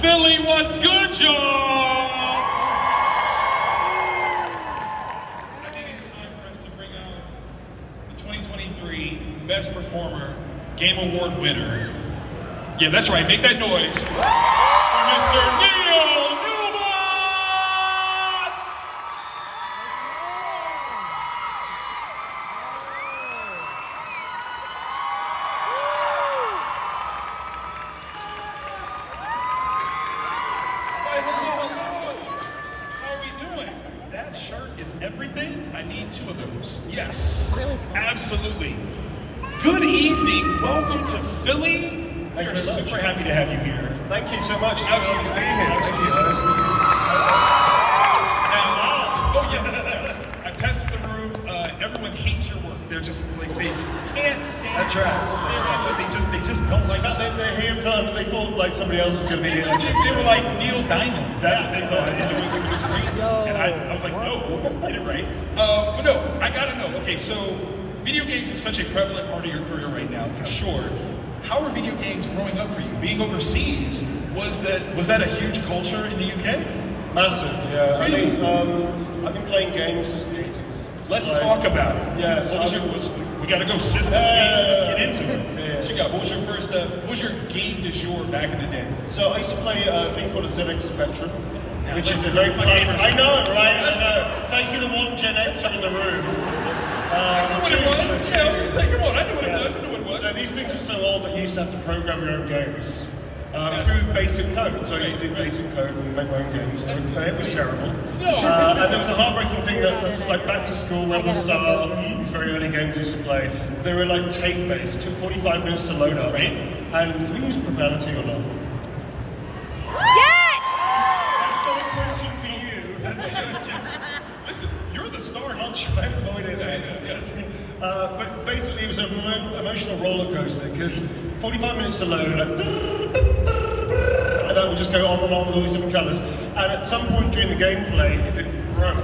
Philly, what's good, y'all? I think it's time for us to bring out the 2023 Best Performer Game Award winner. Yeah, that's right, make that noise. For Mr. Newbon! That shirt is everything. I need 2 of those. Yes, absolutely. Good evening. Welcome to Philly. We are super happy to have you here. Thank you so much. It's Absolutely. to be here. Thank you. I've tested the room. Everyone hates your work. They're just like they just can't stand. That tracks. They just don't like it. They're here for. They thought like somebody else was going to be here. They were like Neil Diamond. That's what they thought. It was crazy. And I was like, no, get it right. But no, I gotta know. Okay, so video games is such a prevalent part of your career right now, for sure. How are video games growing up for you? Being overseas, was that a huge culture in the UK? Massive, yeah. Really? I mean, I've been playing games since the 80s. Let's talk about it. Yeah. We gotta go system games. Let's get into it. Yeah. What you got? What was your first? What was your game du jour back in the day? So I used to play a thing called a ZX Spectrum, which is a very my classic. gamers. I know, right? I know. Thank you, the one Gen Xer in the room. I know what it was. Yeah, I was gonna say, come on, I knew what it was. I knew what it was. No, these things were so old that you used to have to program your own games through basic code. So I used to do basic code and make my own games. It was terrible. No. And there was a heartbreaking thing that's like Back to School, Rebel Star, these very early games I used to play. They were like tape-based. It took 45 minutes to load up. Right. And can we use profanity or not? Yes! That's not a question for you. That's a question. Listen, you're the star. I'll try and avoid it. But basically, it was an emotional roller coaster because 45 minutes to load, and that would just go on and on with all these different colours. And at some point during the gameplay, if it broke,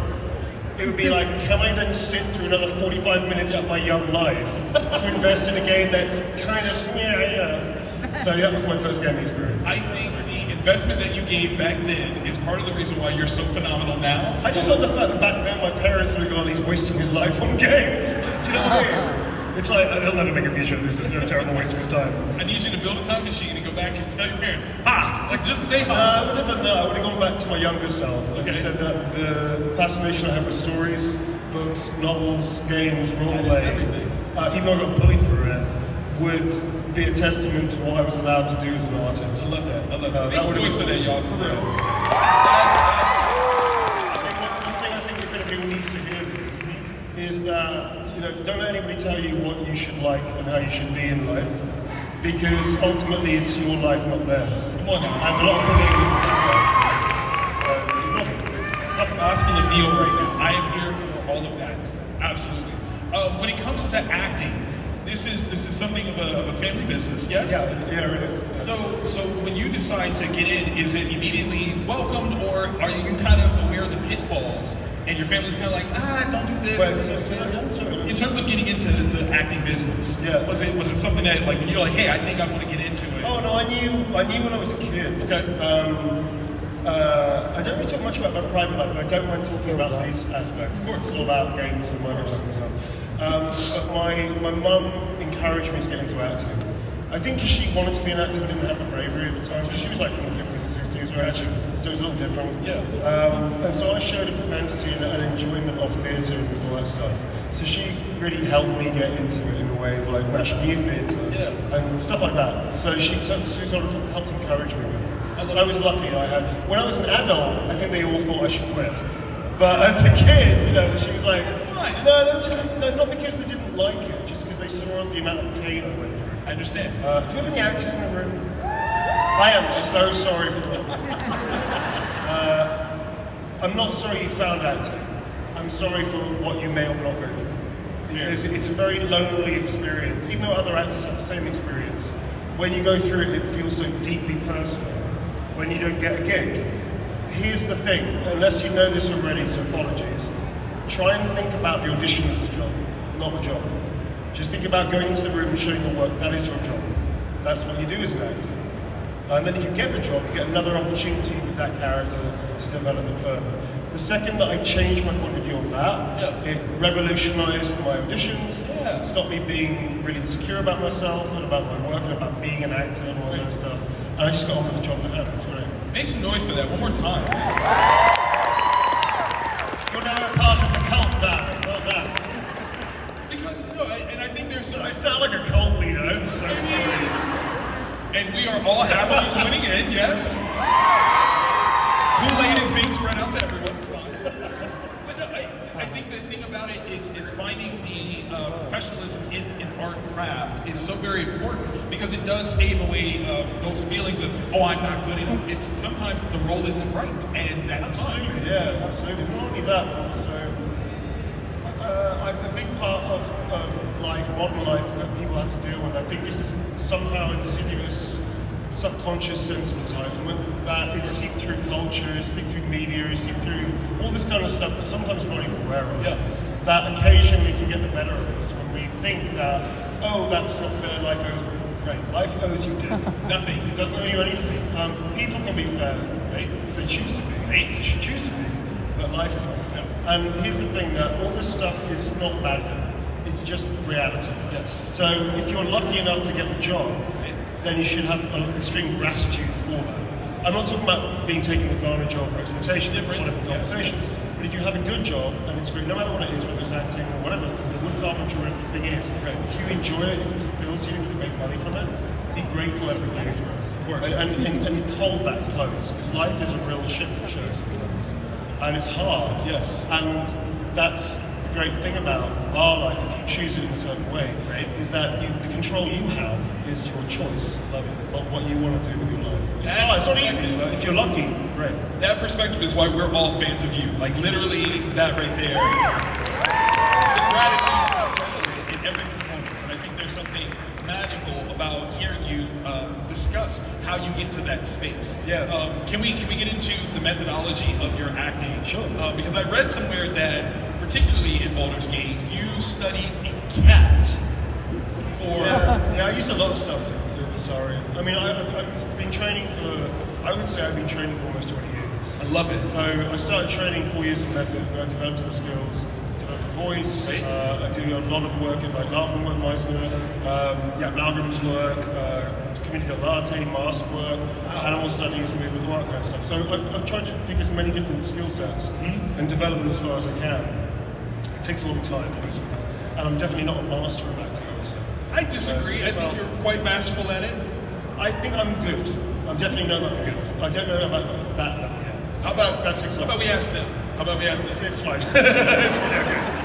it would be like, can I then sit through another 45 minutes of my young life to invest in a game that's kind of, yeah. So that was my first gaming experience. I think the investment that you gave back then is part of the reason why you're so phenomenal now. I just love the fact that back then my parents would have gone, he's wasting his life on games. Do you know what I mean? It's like, he'll never make a future. This is a terrible waste of his time. I need you to build a time machine and go back and tell your parents, ha! Like, just say ha! I would have done that. I would have gone back to my younger self and said that the fascination I had with stories, books, novels, games, roleplay, even though I got bullied for it, would be a testament to what I was allowed to do as an artist. I love that. I love that. Make some noise for that, y'all. For real. One thing I think if anybody needs to hear this is that, don't let anybody tell you what you should like and how you should be in life, because ultimately it's your life, not theirs. Come on now. And a lot of people I'm asking a meal right now. I am here for all of that. Absolutely. When it comes to acting, this is something of a family business, yes? Yeah, it is. So when you decide to get in, is it immediately welcomed, or are you kind of aware of the pitfalls, and your family's kind of like, don't do this? In terms of getting into the acting business, was it something that, like, when you're like, hey, I think I want to get into it? Oh no, I knew when I was a kid. Okay. I don't really talk much about my private life, but I don't mind talking about these aspects. Of course. It's all about games and work and stuff. But my mum encouraged me to get into acting. I think she wanted to be an actor but didn't have the bravery at the time, because she was like from the 50s and 60s, right? So it was a little different. Yeah. And so I showed a propensity and an enjoyment of theatre and all that stuff. So she really helped me get into it in a way of like National Youth Theatre and stuff like that. So she sort of helped encourage me with it. I was lucky. When I was an adult, I think they all thought I should quit. But as a kid, she was like, it's fine. No, not because they didn't like it, just because they saw the amount of pain I went through. I understand. Do you have any actors in the room? I am so sorry for them. I'm not sorry you found acting. I'm sorry for what you may or not go through. Because it's a very lonely experience, even though other actors have the same experience. When you go through it, it feels so deeply personal. When you don't get a gig. Here's the thing, unless you know this already, so apologies. Try and think about the audition as the job, not the job. Just think about going into the room and showing your work. That is your job. That's what you do as an actor. And then if you get the job, you get another opportunity with that character to develop it further. The second that I changed my point of view on that, it revolutionized my auditions. It stopped me being really insecure about myself and about my work and about being an actor and all that stuff. And I just got on with the job that I had. It was great. Make some noise for that one more time. You're now a part of the cult, Dan. Well done. Because, and I think there's some... I sound like a cult leader. I'm so sorry. And we are all happily joining in, yes. Kool-Aid is being spread out to everyone. It's fine. But no, I think the thing about it is finding the professionalism in art and craft is so very important because it does stave away those feelings of, oh, I'm not good enough. It's sometimes the role isn't right, and that's absolutely fine. Yeah, absolutely. Not only that, but also a big part of life, modern life, that people have to deal with, I think, is this somehow insidious subconscious sense of entitlement that is seeped through culture, seeped through media, seeped through all this kind of stuff that sometimes we're not even aware of. That occasionally can get the better of us when we think that, oh, that's not fair, life owes me. Right, life owes you nothing. It doesn't owe you anything. People can be fair, right? If they choose to be. They should choose to be. But life is not fair. And here's the thing, that all this stuff is not bad. It's just reality. Yes. So if you're lucky enough to get the job, then you should have extreme gratitude for that. I'm not talking about being taken advantage of or exploitation, different conversations. But if you have a good job, and it's great, no matter what it is, whether it's acting or whatever, the wood carpentry, whatever the thing is, if you enjoy it, if it fulfills you, and you can make money from it, be grateful every day for it. Of course. And hold that close, because life is a real ship for shows sometimes. And it's hard. Yes. And that's the great thing about our life, if you choose it in a certain way, is that the control you have is your choice of what you want to do with your life. It's not easy, but if you're lucky, great. That perspective is why we're all fans of you. Like literally that right there. The gratitude in every performance. And I think there's something magical about hearing you discuss how you get to that space. Can we get into the methodology of your acting? Sure. Because I read somewhere that, particularly in Baldur's Gate, you studied a cat for... Yeah, I used a lot of stuff in the story. I mean, I've been training for, I would say I've been training for almost 20 years. I love it. So I started training 4 years of method, where I developed the skills, developed the voice. I do a lot of work in like Newbon, Malcolm's work, community latte, mask work, animal studies, movement, all that kind of stuff. So I've tried to pick as many different skill sets and develop them as far as I can. It takes a long time, obviously. And I'm definitely not a master of acting, I would say. I disagree. I think you're quite masterful at it. I think I'm good. I definitely know that I'm good. I don't know about that level yet. How about that takes? How about we ask them? It's fine. It's really okay.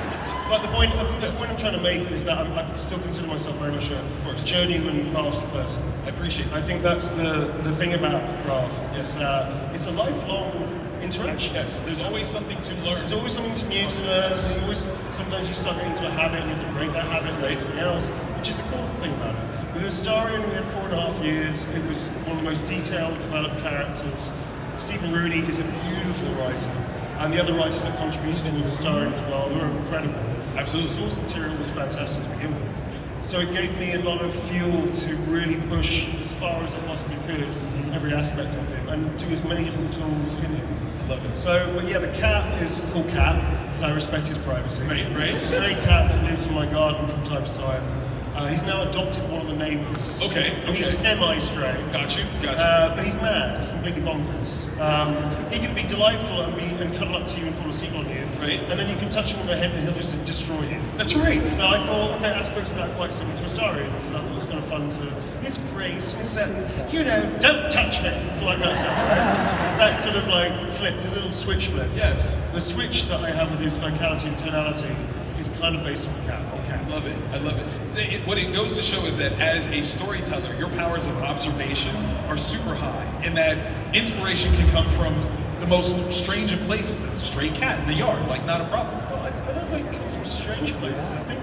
But the point I'm trying to make is that I still consider myself very much a journeyman crafts person. I appreciate it. I think that's the thing about the craft. Is that it's a lifelong interaction. Yes, there's always something to learn. There's always something new to learn. Sometimes you start getting into a habit and you have to break that habit and learn something else, which is a cool thing about it. With Astarion, we had 4.5 years. It was one of the most detailed, developed characters. Stephen Rooney is a beautiful writer. And the other writers that contributed to Astarion as well, they were incredible. Absolutely. The source material was fantastic to begin with. So it gave me a lot of fuel to really push as far as I possibly could every aspect of him and do as many different tools in him. I love it. So, but yeah, the cat is called Cat because I respect his privacy. Right. It's a stray cat that lives in my garden from time to time. He's now adopted one of the neighbours. Okay. So he's semi-stray. Got you. But he's mad. He's completely bonkers. He can be delightful and cuddle up to you and fall asleep on you. Right. And then you can touch him on the head and he'll just destroy you. That's right. So I thought, okay, aspects of that are quite similar to Astarion. So I thought it was kind of fun to his grace. He said, don't touch me. It's all that kind of stuff. Right? It's that sort of like flip, the little switch flip. Yes. The switch that I have with his vocality and tonality is kind of based on the cat. I love it. I love it. What it goes to show is that as a storyteller, your powers of observation are super high, and that inspiration can come from the most strange of places. That's a stray cat in the yard, like not a problem. Well, I don't know if it comes from strange places. I think,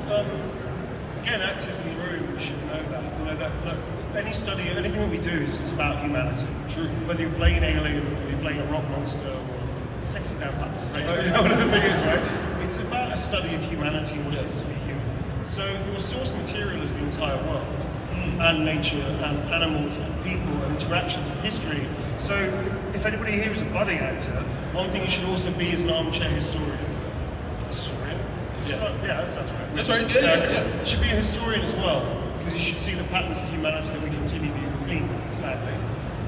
again, actors in the room should know that. You know that look, any study, anything that we do is about humanity. True. Whether you're playing an alien, or you're playing a rock monster, or sexy vampire. Right. You know what the thing is, right? It's about a study of humanity and what it is to be human. So your source material is the entire world. and nature and animals and people and interactions and history. So if anybody here is a budding actor, one thing you should also be is an armchair historian. Historian? Yeah, that sounds right. That's right. Yeah. You should be a historian as well, because you should see the patterns of humanity that we continue to repeat, sadly.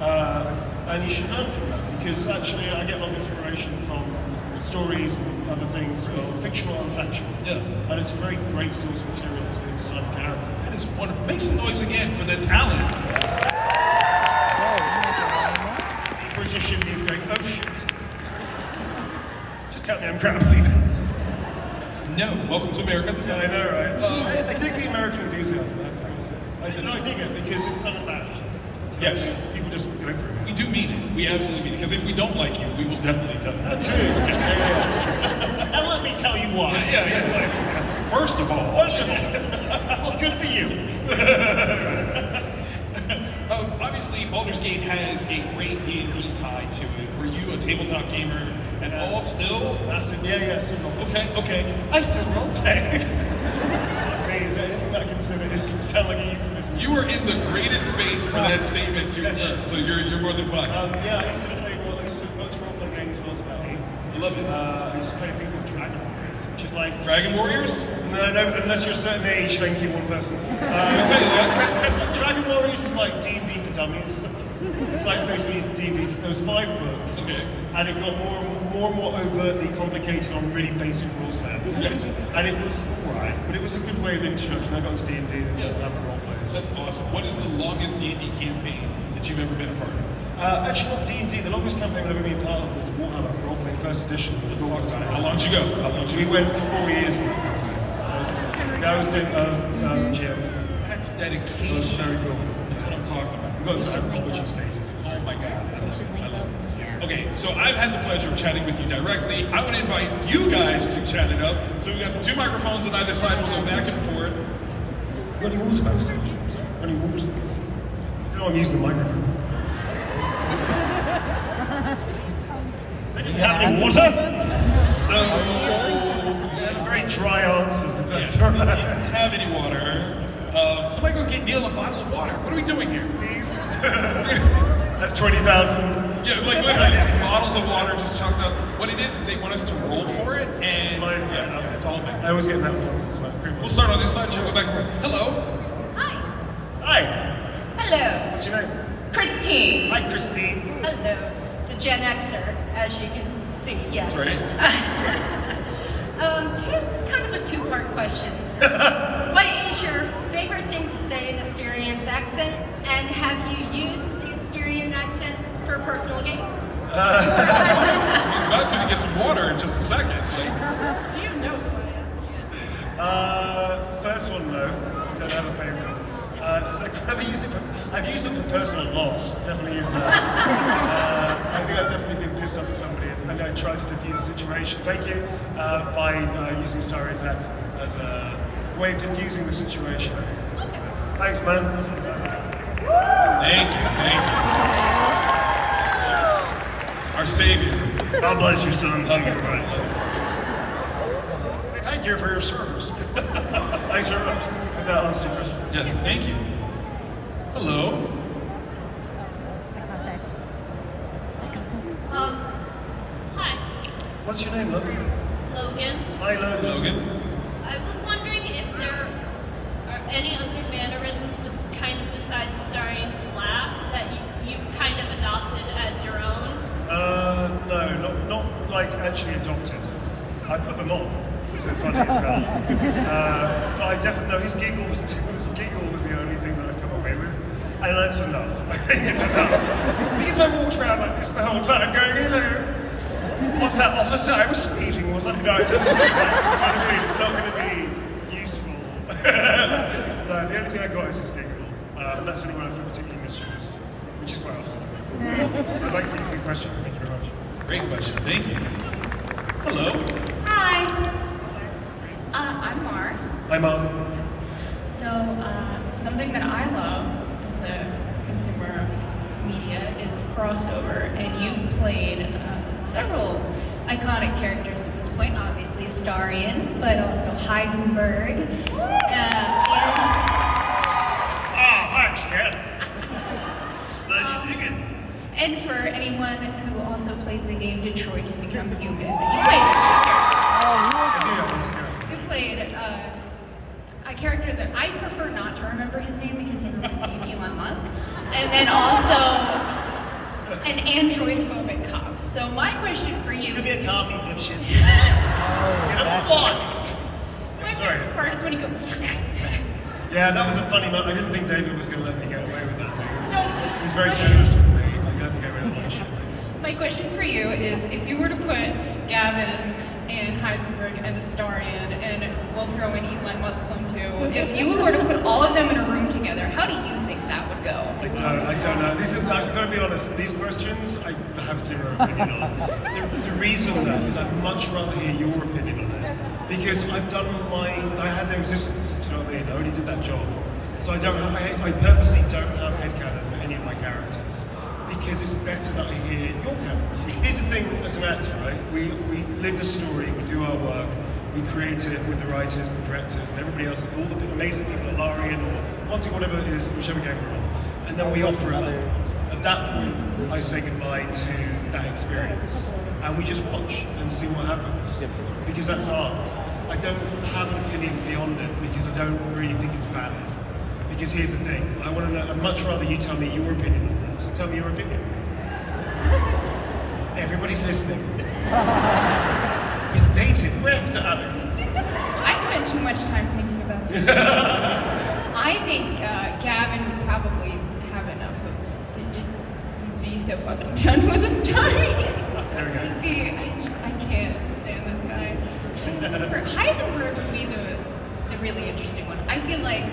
And you should learn from that, because actually I get a lot of inspiration from stories and other things, well, fictional and factual. Yeah. And it's a very great source of material to design a character. That is wonderful. Make some noise again for the talent. The British Indians going, oh shit. Just tell me I'm crap, please. No, welcome to America. I know, right? I dig the American enthusiasm, I dig it because it's unabashed. Yes. People just go through it. We do mean it. We absolutely mean it. Because if we don't like you, we will definitely tell you. That too. Yes. And let me tell you why. Yes. First of all. Well, good for you. Obviously, Baldur's Gate has a great D&D tie to it. Were you a tabletop gamer at all still? Massive. Yeah, still role. Okay. I still roleplay. Anything that I consider is sound like a euphemism. You were in the greatest space for that statement to occur, so you're more than fine. I used to play role-playing games when I was about 8. I love it. I used to play a thing called Dragon Warriors, which is like... Dragon Warriors? No, unless you're a certain age, then keep one person. I'll tell you that. Dragon Warriors is like D&D for dummies. It's like basically D&D. There was 5 books, and it got more and more overtly complicated on really basic rule sets. And it was alright, but it was a good way of introduction. I got into D&D and have a role players. That's awesome. What is the longest D&D campaign that you've ever been a part of? Actually, not D&D. The longest campaign I've ever been part of was Warhammer Roleplay First Edition. How long did you go? We went 4 years. I was doing GM. That's dedication. It was very cool. That's what I'm talking about. We got to publishing stages. Oh my God. I love it. Okay, so I've had the pleasure of chatting with you directly. I want to invite you guys to chat it up. So we've got the 2 microphones on either side. We'll go back and forth. Got any water backstage? Any water? I don't know I'm using the microphone. Did you have any water? So... very dry answers, if that's yes, right. we didn't have any water. Somebody go get Neil a bottle of water. What are we doing here? Please. That's 20,000. Yeah, like literally, just bottles of water just chucked up. What it is they want us to roll for it, and that's all of it. I always get that one. So we'll start on this side. We'll go back and forth. Hello. Hi. Hello. What's your name? Christine. Hi, Christine. Hello. The Gen Xer, as you can see. Yeah. That's right. Kind of a 2-part question. What is your favorite thing to say in the Styrian's accent, and have you used the Styrian accent for a personal gain? He's about to get some water in just a second. Do you know who I am? First one, no. Don't have a favorite. I've used it for personal loss. Definitely used that. I think I've definitely been pissed off at somebody and I tried to diffuse the situation. Thank you. By using Styrian's accent as a way of diffusing the situation. Thanks, man. That's what Thank you. Yes. Our savior. God bless you, son. Thank you for your service. Thanks very much. Did that answer your question? Yes, thank you. Hello. Hi. What's your name, love? Logan. Hi, Logan. I was wondering if there are any other mannerisms kind of besides Astarian's laugh that you've kind of adopted as your own? No, not like actually adopted. I put them on because they're funny as hell. But I definitely know his giggle was the only thing that I've come away with. And that's enough. I think it's enough. Because I walked around like this the whole time going, hello. What's that, officer? I was speeding, was I? No, it's not going to be useful. No, the only thing I got is his giggle. And that's only when I feel particularly mischievous, which is quite often. I'd like to give you a question. Thank you very much. Great question. Thank you. Hello. Hi. I'm Mars. Hi, Mars. So, something that I love as a consumer of media is crossover, and you've played several iconic characters at this point, obviously Astarion, but also Heisenberg. Yeah. Glad you dig it. And for anyone who also played the game Detroit to Become Human, you played a character. You played a character that I prefer not to remember his name because he reminds me of Elon Musk. And then also an android-phobic cop. So my question for you... Could be a coffee dipshit. My Sorry. favorite part is when you go... Yeah, that was a funny moment. I didn't think David was going to let me get away with that. So, He was very generous with me. I got to get rid of that shit. my question for you is, if you were to put Gavin and Heisenberg and Astarion, and we'll throw in Elon Musk clone too, if you were to put all of them in a room together, how do you think that would go? I don't know. I'm going to be honest. These questions, I have zero opinion on. The reason that is I'd much rather hear your opinion on it. Because I had no existence, do you know what I mean? I only did that job. So I purposely don't have headcanon for any of my characters. Because it's better that I hear your canon. Here's the thing, as an actor, right? We live the story, we do our work, we create it with the writers, the directors, and everybody else, all the amazing people at Larian or Monty, whatever it is, whichever game we're on. And then we offer it up. At that point, I say goodbye to that experience. And we just watch and see what happens. Because that's art. I don't have an opinion beyond it because I don't really think it's valid. Because here's the thing, I'd much rather you tell me your opinion on that. So tell me your opinion. Everybody's listening. With bated breath to Abby. I spent too much time thinking about it. I think Gavin would probably have enough to just be so fucking done with the story. There we go. I can't stand this guy. Heisenberg would be the really interesting one. I feel like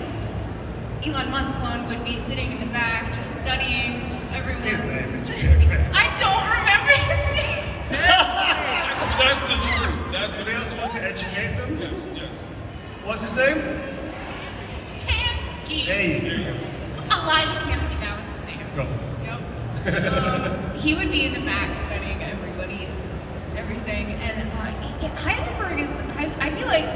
Elon Musk clone would be sitting in the back just studying everyone's... His name is okay. I don't remember his name! That's the truth. That's what Anybody else want to educate them? Yes, yes. What's his name? Kamsky! Hey, there you go. Elijah Kamsky, that was his name. Go. Yep. He would be in the back studying everybody's everything, and Heisenberg is. I feel like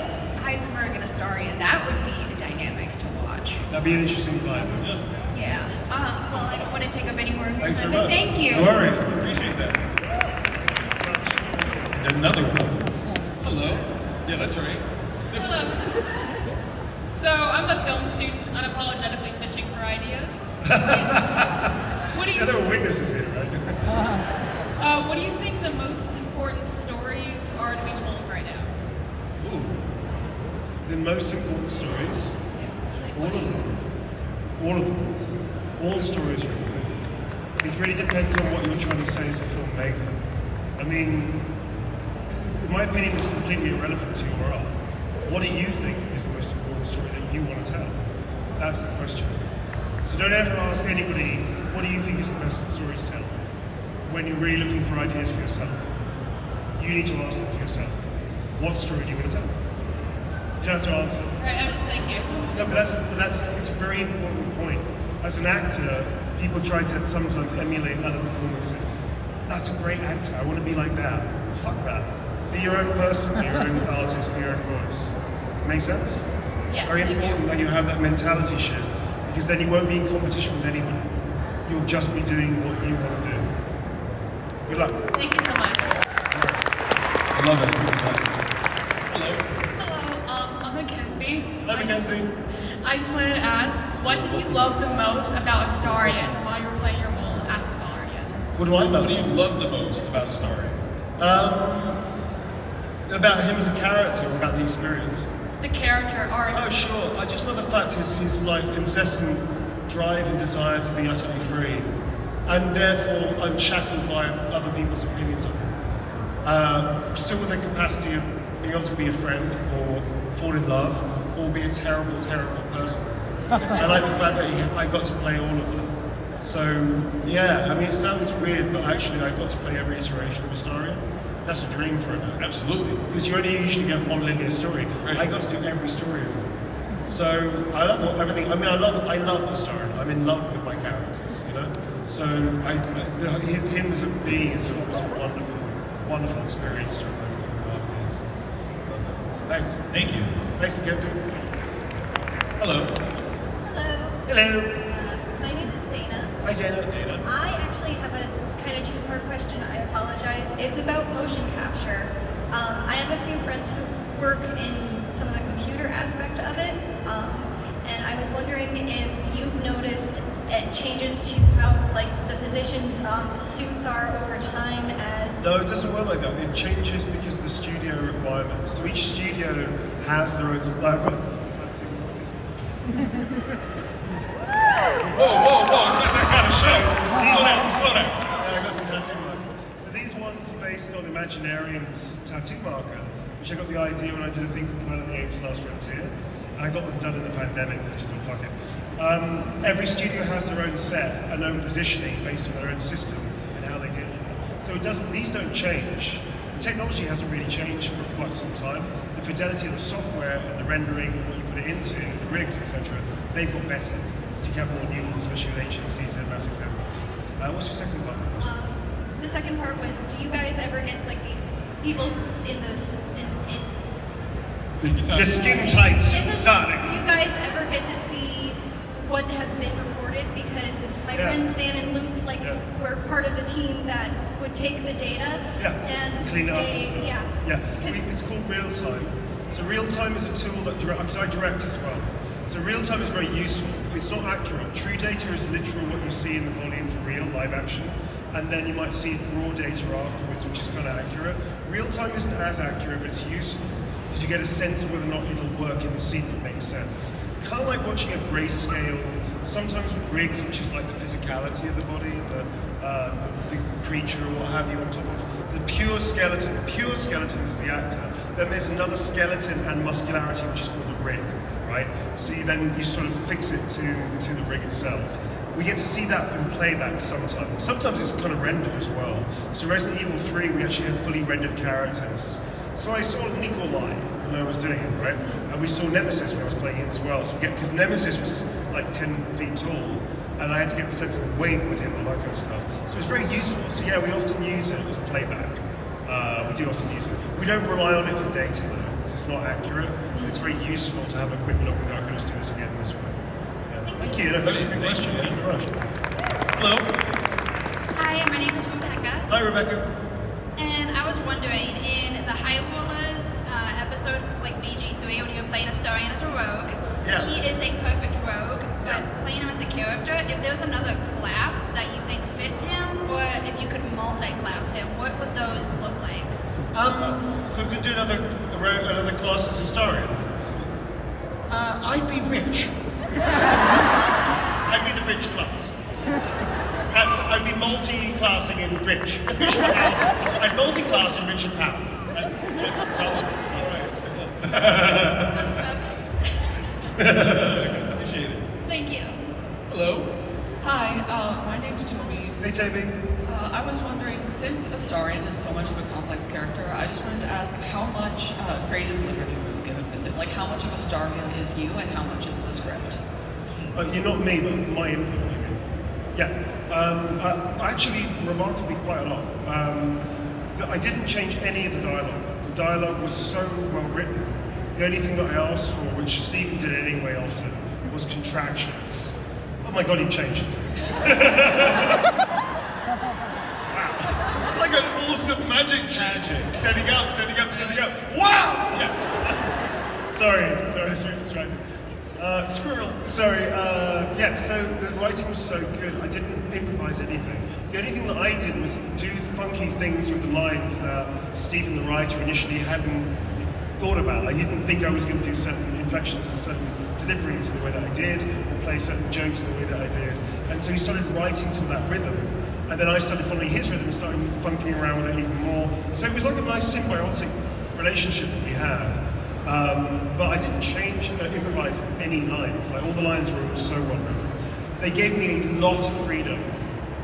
Heisenberg and Astarion, that would be the dynamic to watch. That'd be an interesting vibe. Yeah. Well, I don't want to take up any more of your Thanks so time, but much. thank you. No worries. Appreciate that. Another one. Hello. Yeah, that's right. That's Hello. So I'm a film student, unapologetically fishing for ideas. What do you? Yeah, there were witnesses here, right? What do you think the most important stories are to be told right now? Ooh. The most important stories, all of them. All of them. All stories are important. It really depends on what you're trying to say as a filmmaker. I mean, in my opinion, it's completely irrelevant to your art. What do you think is the most important story that you want to tell? That's the question. So don't ever ask anybody, what do you think is the best story to tell? When you're really looking for ideas for yourself. You need to ask them for yourself. What story do you want to tell? You don't have to answer. Right, I'm just thinking. No, but it's a very important point. As an actor, people try to sometimes emulate other performances. That's a great actor, I want to be like that. Fuck that. Be your own person, be your own artist, be your own voice. Make sense? Yes, Very thank you. important that you have that mentality shift, because then you won't be in competition with anybody. You'll just be doing what you want to do. Good luck. Thank you so much. I love it. Hello. Hello, I'm Mackenzie. Hi, Mackenzie. I just wanted to ask, what did you love the most about Astarion while you were playing your role as Astarion? What do I love? What do you love the most about Starry? About him as a character, or about the experience? The character arc. Oh, sure. I just love the fact his like incessant drive and desire to be utterly free, and therefore unshackled by other people's opinions of him. Still with the capacity of being able to be a friend, or fall in love, or be a terrible, terrible person. I like the fact that I got to play all of them. So yeah, I mean, it sounds weird, but actually I got to play every iteration of Astarion. That's a dream for an actor. Absolutely. Because you only usually get one linear story. Right. I got to do every story of it. So I love everything. I mean, I love Astarion. I'm in love with my characters, you know. So him as a being is a wonderful, wonderful experience to remember from the last years. Thanks. Thank you. Thanks, Mackenzie. Hello. Hello. Hello. Hi, Dana. I actually have a kind of two-part question. I apologize. It's about motion capture. I have a few friends who work in some of the computer aspect of it, and I was wondering if you've noticed changes to how like the positions suits are over time as... No, it doesn't work like that. It changes because of the studio requirements. So each studio has their own... Whoa, it's not that kind of show. Slow down. Yeah, I got some tattoo markers. So these ones are based on Imaginarium's tattoo marker, which I got the idea when I did a thing called Planet of the Apes Last Frontier. I got them done in the pandemic, so I just thought, fuck it. Every studio has their own set and own positioning based on their own system and how they deal with it. So it doesn't, these don't change. The technology hasn't really changed for quite some time. The fidelity of the software and the rendering, what you put it into, the rigs, etc., they've got better. So you can have more Newbon, especially with HMC's cinematic cameras. What's your second part? The second part was, do you guys ever get like people in this The skin tight suit starting. Do you guys ever get to see what has been recorded? Because my friends Dan and Luke were part of the team that would take the data and clean it up. It's called real time. So real time is a tool that because I direct as well. So real time is very useful. It's not accurate. True data is literal what you see in the volume for real live action, and then you might see raw data afterwards, which is kind of accurate. Real time isn't as accurate, but it's useful because you get a sense of whether or not it'll work in the scene that makes sense. It's kind of like watching a grayscale, sometimes with rigs, which is like the physicality of the body, the creature or what have you on top of the pure skeleton. The pure skeleton is the actor. Then there's another skeleton and muscularity, which is called the rig, right? So you sort of fix it to the rig itself. We get to see that in playback sometimes. Sometimes it's kind of rendered as well. So Resident Evil 3, we actually have fully rendered characters. So I saw Nikolai when I was doing it, right? And we saw Nemesis when I was playing it as well. So because Nemesis was like 10 feet tall, and I had to get the sense of the weight with him and all that kind of stuff. So it's very useful. So yeah, we often use it as playback. We do often use it. We don't rely on it for data though, because it's not accurate. It's very useful to have a quick look at let's do this again this way. Thank you. That was a good question. Thank you very much. Hello. Hi, my name is Rebecca. Hi, Rebecca. And I was wondering, in the High Rollers episode, like BG3, when you were playing Astarion as a rogue, he is a perfect rogue, but playing him as a character, if there was another class that you think fits him, or if you could multi-class him, what would those look like? So we can do another class as Astarion. I'd be rich. I'd be the rich class. I'd be multi-classing in rich. Rich and powerful. I'd multi-class in rich and powerful. Appreciate it. Thank you. Hello. Hi, my name's Toby. Hey, Toby. I was wondering, since Astarion is so much of a complex character, I just wanted to ask how much creative liberty were you given with it? Like, how much of Astarion is you and how much is the script? You're not me, but my input, you mean? Yeah. Actually, remarkably quite a lot. I didn't change any of the dialogue. The dialogue was so well written. The only thing that I asked for, which Stephen did anyway often, was contractions. Oh my god, you've changed. It's like an awesome magic trick. Setting up. Wow! Yes. Sorry, I was very distracted. Squirrel. Sorry, so the writing was so good, I didn't improvise anything. The only thing that I did was do funky things with the lines that Stephen, the writer, initially hadn't thought about. I didn't think I was going to do certain inflections and certain deliveries in the way that I did, or play certain jokes in the way that I did. And so he started writing to that rhythm. And then I started following his rhythm and started funking around with it even more. So it was like a nice symbiotic relationship that we had. But I didn't improvise any lines. Like all the lines were so well written. They gave me a lot of freedom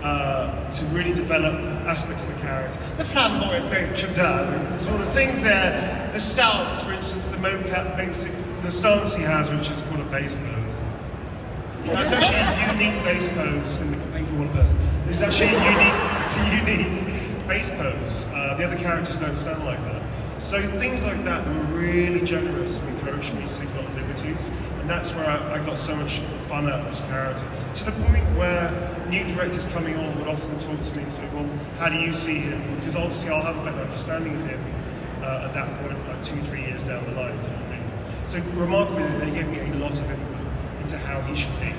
to really develop aspects of the character. The flamboyant nature of the sort of things there. The stance, for instance, the mocap the stance he has, which is called a bass pose. It's actually a unique bass pose. Thank you, one person. It's actually a unique bass pose. The other characters don't stand like that. So things like that were really generous and encouraged me to take a lot of liberties, and that's where I got so much fun out of his character. To the point where new directors coming on would often talk to me and say, well, how do you see him? Because obviously I'll have a better understanding of him at that point, like 2-3 years down the line. You know what I mean? So remarkably, they gave me a lot of input into how he should be,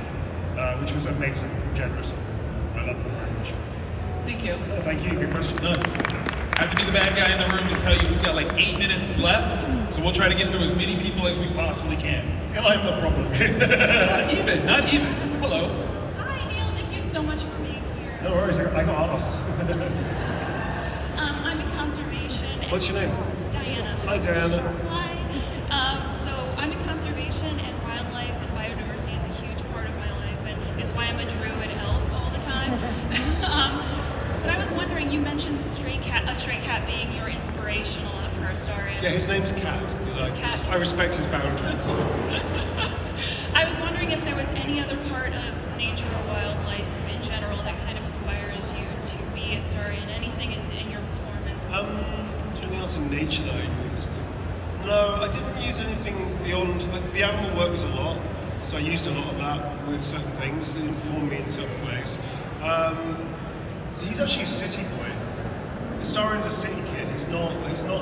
which was amazing, generous. I love them very much. Thank you. Thank you, good question. No. I have to be the bad guy in the room and tell you we've got like 8 minutes left, so we'll try to get through as many people as we possibly can. I'm the problem. Not even. Hello. Hi, Neil. Thank you so much for being here. No worries, I got asked. I'm in conservation. What's your name? Diana. Hi, Diana. Hi. So I'm in conservation, and wildlife and biodiversity is a huge part of my life, and it's why I'm a druid elf all the time. But I was wondering, you mentioned a stray cat being your inspirational for a Astarion. Yeah, his name's Cat, because I respect his boundaries. I was wondering if there was any other part of nature or wildlife in general that kind of inspires you to be Astarion, anything in your performance? Is there anything else in nature that I used? No, I didn't use anything beyond, the animal work was a lot, so I used a lot of that with certain things, it informed me in certain ways. He's actually a city boy. Astarion's a city kid, he's not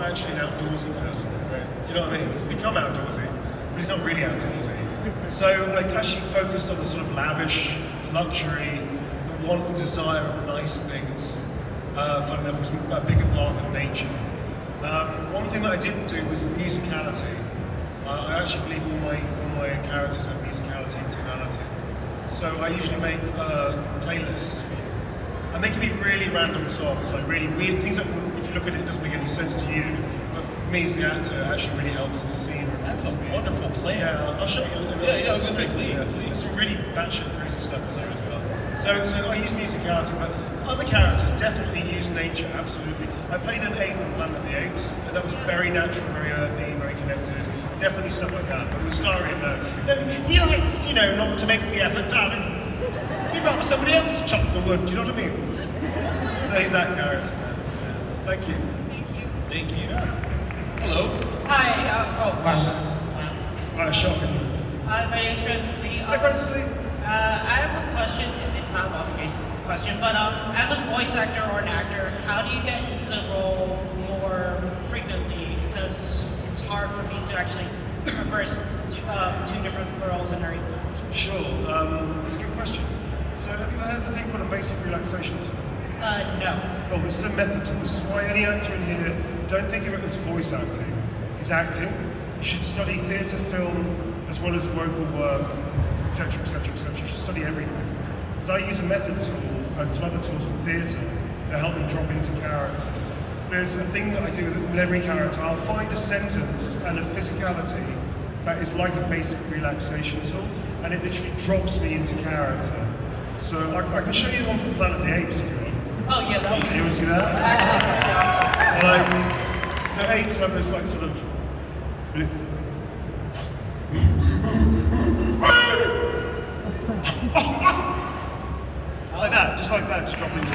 actually an outdoorsy person, right? Do you know what I mean? He's become outdoorsy, but he's not really outdoorsy. So I actually focused on the sort of lavish, luxury, the want and desire of nice things. Fun enough, was a bigger part than nature. One thing that I didn't do was musicality. I actually believe all my characters have musicality and tonality. So I usually make playlists, and they can be really random songs, like really weird things that, if you look at it, doesn't make any sense to you. But me as the actor, it actually really helps in the scene. That's a wonderful plan. Yeah, I'll show you. Yeah, I was gonna say, please. There's some really batshit crazy stuff in there as well. So I use musicality, but other characters definitely use nature, absolutely. I played an ape in Planet of the Apes, and that was very natural, very earthy, very connected. Definitely stuff like that. But with Astarion, no. He likes, not to make the effort, darling. He'd rather somebody else chop the wood, do you know what I mean? So he's that character, man. Yeah. Thank you. Thank you. Hello. Hi. Wow. What a shock, isn't it? My name is Francis Lee. Hi, Francis Lee. I have a question. It's not an obvious question, but as a voice actor or an actor, how do you get into the role more frequently? Because it's hard for me to actually reverse two different roles and everything. Sure. That's a good question. So have you heard of a thing called a basic relaxation tool? No. Well, this is a method tool. This is why any actor in here, don't think of it as voice acting. It's acting. You should study theatre, film, as well as vocal work, etc., etc., etc. You should study everything. Because I use a method tool and some other tools from theatre that help me drop into character. There's a thing that I do with every character. I'll find a sentence and a physicality that is like a basic relaxation tool, and it literally drops me into character. So I can show you one from Planet of the Apes if you want. Oh yeah, that was. You want to see that? Actually, So apes have this like sort of. Like that, just like that, just drop into.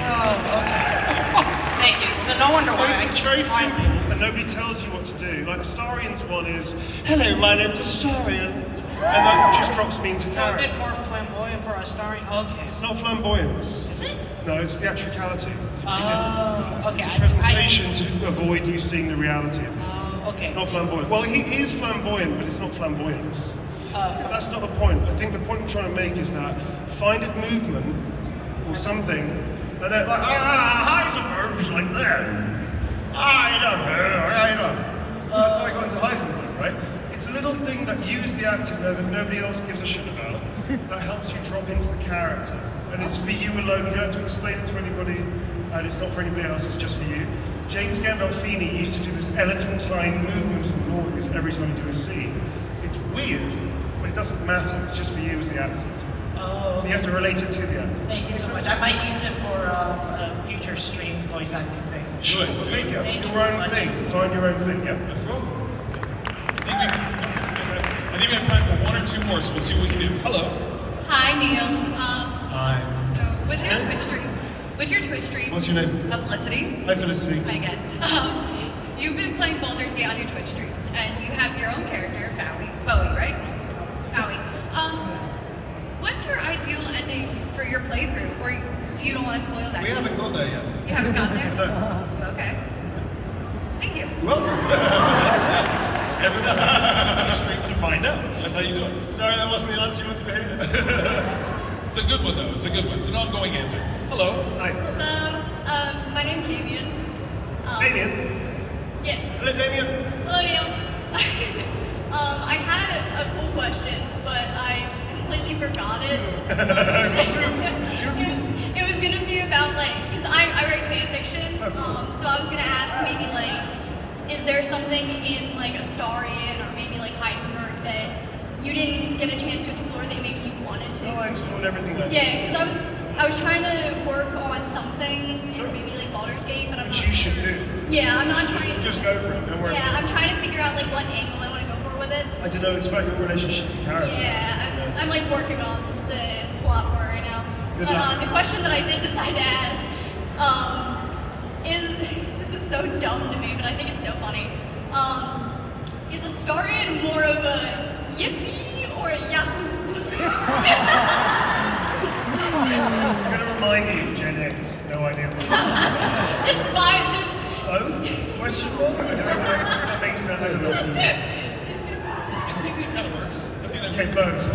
Thank you. So no wonder why I It's keep very smiling. simple, and nobody tells you what to do. Like Astarion's one is, hello, my name's Astarion, and that just drops me into So a character. bit more flamboyant for a starring. Okay. It's not flamboyance. Is it? No, it's theatricality. It's a big difference. Okay. It's a presentation to avoid you seeing the reality of it. Okay. It's not flamboyant. Well, he is flamboyant, but it's not flamboyance. That's not the point. I think the point I'm trying to make is that find a movement or something, and then like, Heisenberg's like that. I don't know. That's how I got into Heisenberg, right? It's a little thing that you as the actor know that nobody else gives a shit about, that helps you drop into the character. And it's for you alone, you don't have to explain it to anybody, and it's not for anybody else, it's just for you. James Gandolfini used to do this elephantine movement and noise every time you do a scene. It's weird, but it doesn't matter, it's just for you as the actor. Oh. You have to relate it to the actor. Thank you so much. I might use it for a future stream voice acting thing. Sure, but make it Thank you your so own much. thing. Find your own thing, yeah? I think we have time for one or two more, so we'll see what we can do. Hello. Hi, Neil. Hi. So what's your Twitch stream? What's your name? Felicity. Hi, Felicity. Hi again. You've been playing Baldur's Gate on your Twitch streams, and you have your own character, Bowie, right? Bowie. what's your ideal ending for your playthrough? Or do you don't want to spoil that? We haven't got there yet. You haven't got there? No. Okay. Thank you. You're welcome. Straight to find out. That's how you do it. Sorry, that wasn't the answer you wanted to hear. It's a good one, though. It's a good one. It's an ongoing answer. Hello. Hi. Hello, my name's Damien. Damien? Yeah. Hello, Damien. Hello, Neil. I had a cool question, but I completely forgot it. It was gonna be about because I write fan fiction, so I was gonna ask maybe is there something in a Starion or maybe Heisenberg that you didn't get a chance to explore that maybe you wanted to? No, I explored everything I did. Yeah, because I was trying to work on something, sure. Maybe Baldur's Gate, but I'm Which not. you should do. Yeah, I'm not trying to. Just go for it, don't worry. Yeah, I'm trying to figure out what angle I want to go for with it. I don't know, it's about your relationship with the character. Yeah, I'm working on the plot for it right now. Good luck. The question that I did decide to ask this is so dumb to me, but I think it's so funny. Is Astarion more of a yippee or a yahoo? I'm going to remind you, Gen X, no idea what Just both? Question mark? I don't know if that makes sense. I don't know. I think it kind of works. Okay, both.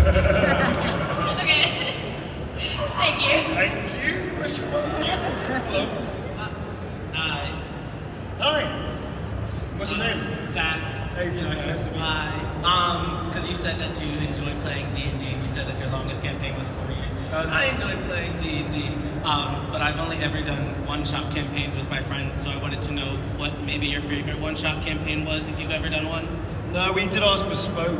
Okay. Thank you. Thank you. Question mark? Hello. Hi. Hi. What's your name? Zach. Hey, Zach. Nice to meet you. Hi. Because you said that you enjoy playing D&D, and you said that your longest campaign was 4 years. I enjoy playing D&D, but I've only ever done one-shot campaigns with my friends, so I wanted to know what maybe your favorite one-shot campaign was, if you've ever done one. No, we did ours bespoke.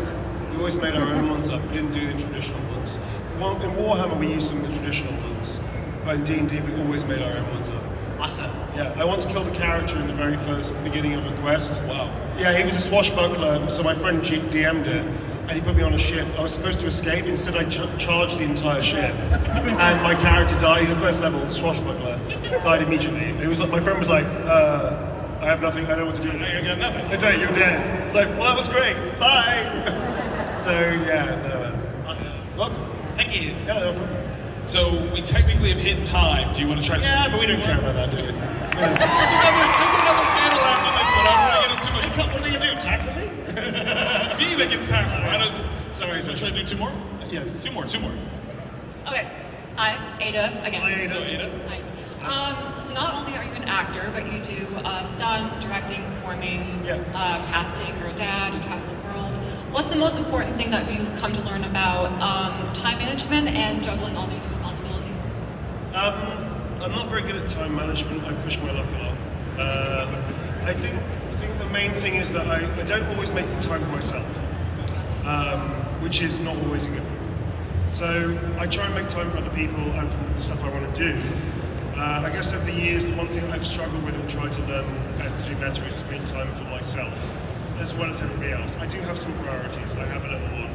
We always made our own ones up. We didn't do the traditional ones. In Warhammer, we used some of the traditional ones, but in D&D, we always made our own ones up. Awesome. Yeah, I once killed a character in the very first beginning of a quest. Wow. Yeah, he was a swashbuckler, so my friend DM'd it, and he put me on a ship. I was supposed to escape, instead I charged the entire ship, and my character died. He's a first level swashbuckler, died immediately. It was like, my friend was like, I have nothing, I don't know what to do. I got nothing. It's like, you're dead. It's like, well, that was great, bye! So, yeah, no, Awesome. welcome. Thank you. Yeah, no problem. So we technically have hit time. Do you want to try to? Yeah, but we don't care about that, do we? There's another panel after this one. I don't want to get into much. What are you going to do? Tackle me? It's me that gets tackled. Sorry, so should I do two more? Yes. Two more. Okay. Hi, Ada again. Hi, Ada. Hello, Ada. Hi. So not only are you an actor, but you do stunts, directing, performing, casting. You're a dad. You travel the world. What's the most important thing that you've come to learn about time management and juggling all these responsibilities? I'm not very good at time management. I push my luck a lot. I think the main thing is that I don't always make time for myself, which is not always a good thing. So I try and make time for other people and for the stuff I want to do. I guess over the years, the one thing I've struggled with and tried to learn to do better is to make time for myself, as well as everybody else. I do have some priorities. I have a little one.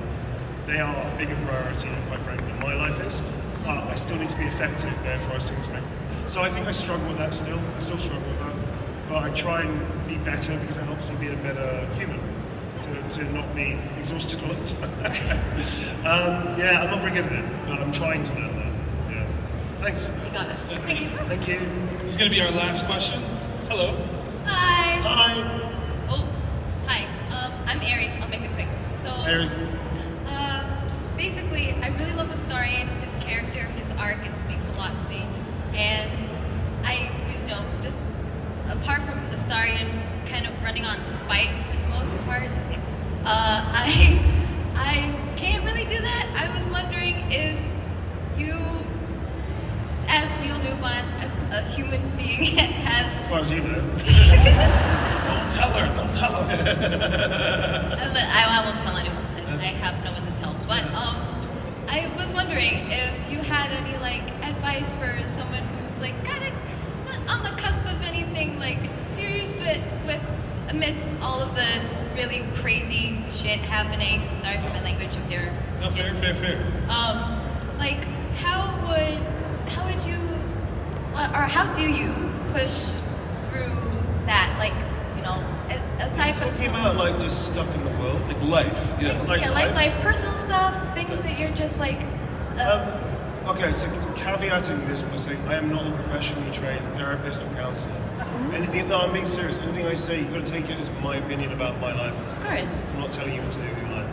They are a bigger priority, quite frankly, than my life is. But I still need to be effective, therefore I still need to make. So I think I struggle with that still. I still struggle with that. But I try and be better because it helps me be a better human. To not be exhausted all the time. Yeah, I'm not very good at it, but I'm trying to learn that. Yeah. Thanks. You got this. Thank you. Thank you. This is going to be our last question. Hello. Hi. Hi. Oh, hi. I'm Aries. I'll make it quick. So, Aries. basically, I really love Astarion, his character, his arc. It speaks a lot to me. And just apart from Astarion kind of running on spite for the most part, I can't really do that. I was wondering if you, as Neil Newbon, as a human being, has... As far as you know. Don't tell her. I won't tell anyone. I have no one to tell. But I was wondering if you had any advice for someone who's kind of not on the cusp of anything serious, but amidst all of the really crazy shit happening. Sorry for my language if there. No, fair. How would you, or how do you push through that? Aside from talking about just stuff in the world, Like life. Yeah. life, personal stuff, things that you're just Okay, so caveating this by saying I am not a professionally trained therapist or counselor. Anything, no, I'm being serious. Anything I say, you've got to take it as my opinion about my life. Of course. I'm not telling you what to do with your life.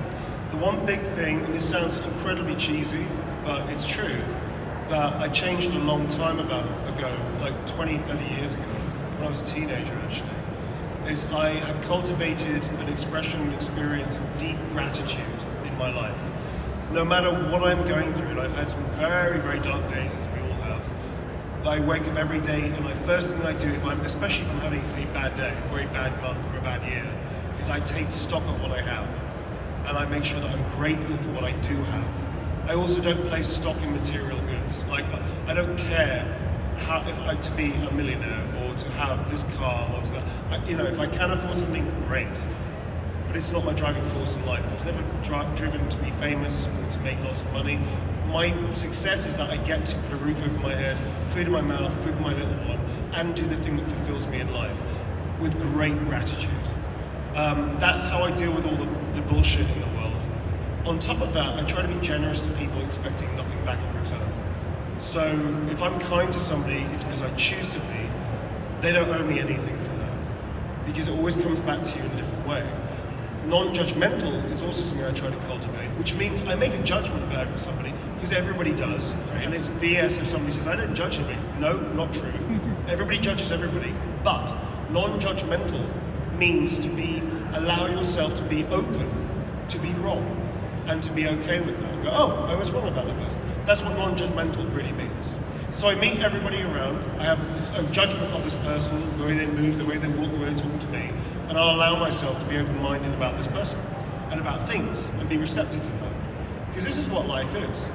The one big thing, and this sounds incredibly cheesy, but it's true, that I changed a long time ago, like 20, 30 years ago, when I was a teenager actually, is I have cultivated an expression and experience of deep gratitude in my life. No matter what I'm going through, and I've had some very, very dark days, as we all have, I wake up every day and the first thing I do, especially if I'm having a bad day, or a bad month, or a bad year, is I take stock of what I have. And I make sure that I'm grateful for what I do have. I also don't place stock in material goods. Like, I don't care to be a millionaire, or to have this car, or to, if I can afford something, great. But it's not my driving force in life. I was never driven to be famous or to make lots of money. My success is that I get to put a roof over my head, food in my mouth, food for my little one, and do the thing that fulfills me in life with great gratitude. That's how I deal with all the bullshit in the world. On top of that, I try to be generous to people expecting nothing back in return. So if I'm kind to somebody, it's because I choose to be. They don't owe me anything for that, because it always comes back to you in a different way. Non-judgmental is also something I try to cultivate, which means I make a judgment about somebody, because everybody does, and it's BS if somebody says, I don't judge me. No, not true. Everybody judges everybody, but non-judgmental means to allow yourself to be open, to be wrong, and to be okay with that. Go, oh, I was wrong about that person. That's what non-judgmental really means. So I meet everybody around, I have a judgment of this person, the way they move, the way they walk, the way they talk to me, and I'll allow myself to be open-minded about this person, and about things, and be receptive to them. Because this is what life is.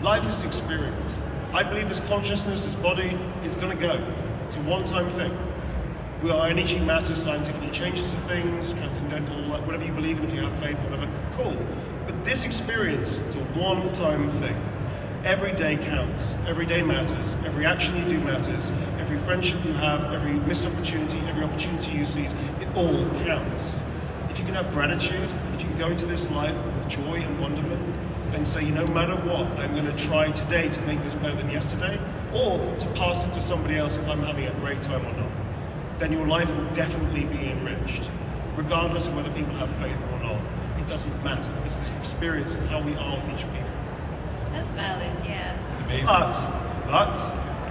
Life is an experience. I believe this consciousness, this body, is going to go. It's a one-time thing. Our energy, matter, scientifically changes to things, transcendental, whatever you believe in, if you have faith, whatever, cool. But this experience is a one-time thing. Every day counts, every day matters, every action you do matters, every friendship you have, every missed opportunity, every opportunity you seize, it all counts. If you can have gratitude, if you can go into this life with joy and wonderment, and say, no matter what, I'm going to try today to make this better than yesterday, or to pass it to somebody else if I'm having a great time or not, then your life will definitely be enriched, regardless of whether people have faith or not. It doesn't matter. It's this experience and how we are with each people. That's valid, yeah. It's amazing. But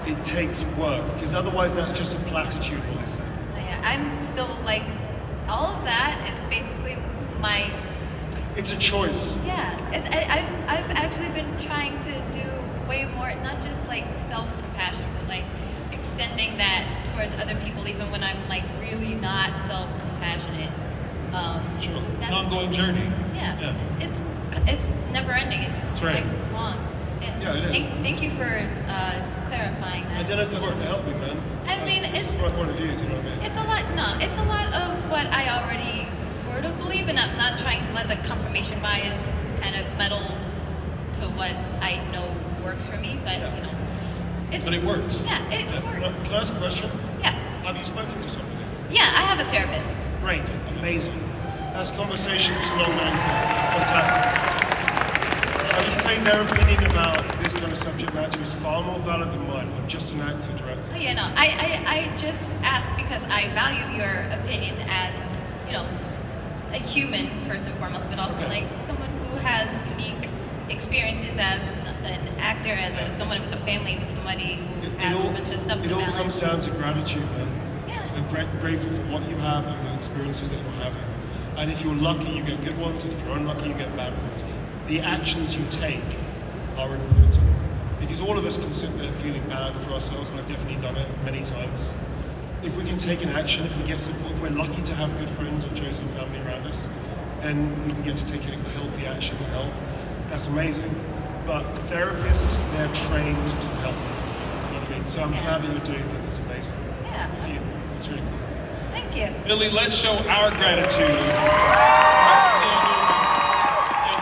it takes work, because otherwise that's just a platitude, what they say. Yeah, I'm still like, all of that is basically my... It's a choice. Yeah, I've actually been trying to do way more, not just like self-compassion, but like extending that towards other people, even when I'm like really not self-compassionate. Sure, it's an ongoing journey. Yeah. It's never ending. It's right. Lifelong. And yeah, it is. Thank you for clarifying that. I don't know if that's going to help me, man. I mean, it's the right point of view. Do you know what I mean? It's a lot. No, it's a lot of what I already sort of believe, and I'm not trying to let the confirmation bias kind of meddle to what I know works for me. But you know, but it works. Yeah, it works. Can I ask a question? Yeah. Have you spoken to somebody? Yeah, I have a therapist. Great, amazing. That's conversation too long going for. It's fantastic. I would say their opinion about this kind of subject matter is far more valid than mine. I'm just an actor, director. Oh yeah, no, I just ask because I value your opinion as, you know, a human first and foremost, but also like someone who has unique experiences as an actor, as someone with a family, with somebody who has a bunch of stuff to balance. It all comes down to gratitude, man. Yeah. I'm grateful for what you have and the experiences that you're having. And if you're lucky, you get good ones, and if you're unlucky, you get bad ones. The actions you take are important. Because all of us can sit there feeling bad for ourselves, and I've definitely done it many times. If we can take an action, if we get support, if we're lucky to have good friends or chosen family around us, then we can get to take a healthy action to help. That's amazing. But therapists, they're trained to help. You know what I mean? So I'm glad that you're doing it. It's amazing. Yeah. It's really cool. Thank you. Billy, let's show our gratitude.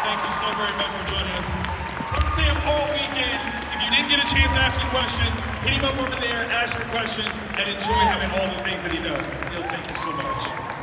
Thank you so very much for joining us. Come see him all weekend. If you didn't get a chance to ask a question, hit him up over there, ask your question, and enjoy having all the things that he does. Phil, thank you so much.